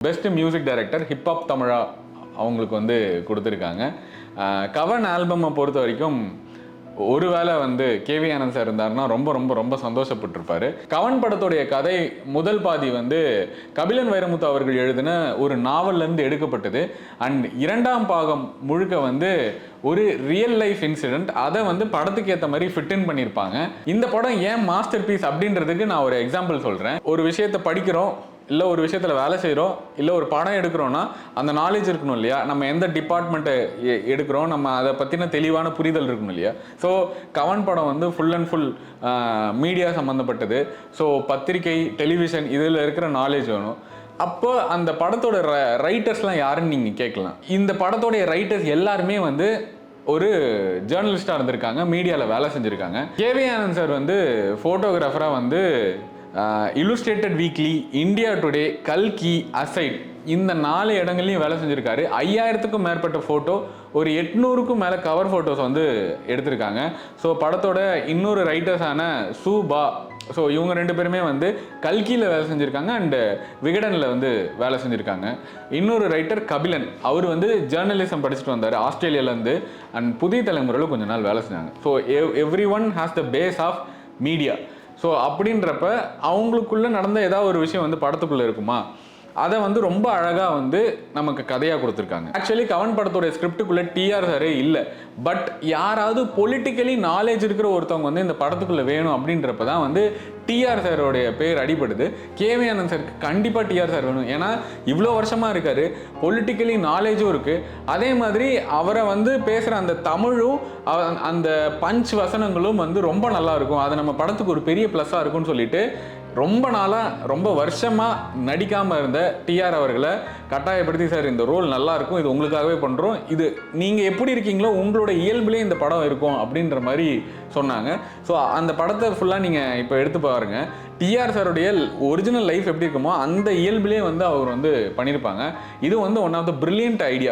Best music director hip hop தமிழா அவங்களுக்கு வந்து கொடுத்துருக்காங்க. கவன் ஆல்பமை பொறுத்த வரைக்கும் ஒருவேளை வந்து கேவி ஆனந்த் சார் இருந்தாருன்னா ரொம்ப ரொம்ப ரொம்ப சந்தோஷப்பட்டிருப்பாரு. கவன் படத்துடைய கதை முதல் பாதி வந்து கபிலன் வைரமுத்து அவர்கள் எழுதின ஒரு நாவல்லேருந்து எடுக்கப்பட்டது. அண்ட் இரண்டாம் பாகம் முழுக்க வந்து ஒரு ரியல் லைஃப் இன்சிடென்ட். அதை வந்து படத்துக்கு ஏற்ற மாதிரி ஃபிட்டின் பண்ணியிருப்பாங்க. இந்த படம் ஏன் மாஸ்டர் பீஸ் அப்படின்றதுக்கு நான் ஒரு எக்ஸாம்பிள் சொல்கிறேன். ஒரு விஷயத்தை படிக்கிறோம், இல்லை ஒரு விஷயத்தில் வேலை செய்கிறோம், இல்லை ஒரு படம் எடுக்கிறோன்னா அந்த நாலேஜ் இருக்கணும் இல்லையா? நம்ம எந்த டிபார்ட்மெண்ட்டை எடுக்கிறோம், நம்ம அதை பற்றின தெளிவான புரிதல் இருக்கணும் இல்லையா? ஸோ கவன் படம் வந்து ஃபுல் அண்ட் ஃபுல் மீடியா சம்மந்தப்பட்டது. ஸோ பத்திரிகை, டெலிவிஷன் இதில் இருக்கிற நாலேஜ் வேணும். அப்போ அந்த படத்தோட ரைட்டர்ஸ்லாம் யாருன்னு நீங்கள் கேட்கலாம். இந்த படத்தோடைய ரைட்டர்ஸ் எல்லாருமே வந்து ஒரு ஜேர்னலிஸ்டாக இருந்திருக்காங்க, மீடியாவில் வேலை செஞ்சுருக்காங்க. கேவி ஆனந்த் சார் வந்து ஃபோட்டோகிராஃபராக வந்து இல்லுஸ்ட்ரேட்டட் வீக்லி, இந்தியா டுடே, கல்கி, அசைட் இந்த 4 இடங்கள்லையும் வேலை செஞ்சுருக்காரு. 5000க்கும் மேற்பட்ட ஃபோட்டோ, ஒரு 800க்கும் மேலே கவர் ஃபோட்டோஸ் வந்து எடுத்திருக்காங்க. ஸோ படத்தோட இன்னொரு ரைட்டர்ஸான சூபா, ஸோ இவங்க 2 பேருமே வந்து கல்கியில் வேலை செஞ்சுருக்காங்க அண்டு விகடனில் வந்து வேலை செஞ்சுருக்காங்க. இன்னொரு ரைட்டர் கபிலன், அவர் வந்து ஜேர்னலிசம் படிச்சுட்டு வந்தார் ஆஸ்திரேலியாவிலேருந்து. அண்ட் புதிய தலைமுறையில் கொஞ்ச நாள் வேலை செஞ்சாங்க. So everyone has the face of media. So அப்படின்றப்ப அவங்களுக்குள்ளே நடந்த ஏதாவது ஒரு விஷயம் வந்து படத்துக்குள்ளே இருக்குமா, அதை வந்து ரொம்ப அழகாக வந்து நமக்கு கதையாக கொடுத்துருக்காங்க. ஆக்சுவலி கவன் படத்தோடைய ஸ்கிரிப்டுக்குள்ளே டிஆர் சாரே இல்லை. பட் யாராவது பொலிட்டிக்கலி நாலேஜ் இருக்கிற ஒருத்தவங்க வந்து இந்த படத்துக்குள்ளே வேணும் அப்படின்றப்ப தான் வந்து டிஆர் சாரோடைய பேர் அடிபடுது. கேவி ஆனந்த் சாருக்கு கண்டிப்பாக டிஆர் சார் வேணும். ஏன்னா இவ்வளோ வருஷமாக இருக்கார், பொலிட்டிக்கலி நாலேஜும் இருக்குது. அதே மாதிரி அவரை வந்து பேசுகிற அந்த தமிழும் அந்த பஞ்ச் வசனங்களும் வந்து ரொம்ப நல்லா இருக்கும். அது நம்ம படத்துக்கு ஒரு பெரிய ப்ளஸ்ஸாக இருக்கும்னு சொல்லிட்டு ரொம்ப நாளாக, ரொம்ப வருஷமாக நடிக்காமல் இருந்த டிஆர் அவர்களை கட்டாயப்படுத்தி, சார் இந்த ரோல் நல்லா இருக்கும், இது உங்களுக்காகவே பண்ணுறோம், இது நீங்கள் எப்படி இருக்கீங்களோ உங்களோட இயல்புலேயே இந்த படம் இருக்கும் அப்படின்ற மாதிரி சொன்னாங்க. ஸோ அந்த படத்தை ஃபுல்லாக நீங்கள் இப்போ எடுத்து பாருங்கள். டிஆர் சாருடைய ஒரிஜினல் லைஃப் எப்படி இருக்குமோ அந்த இயல்புலேயே வந்து அவர் வந்து பண்ணியிருப்பாங்க. இது வந்து one of the brilliant idea.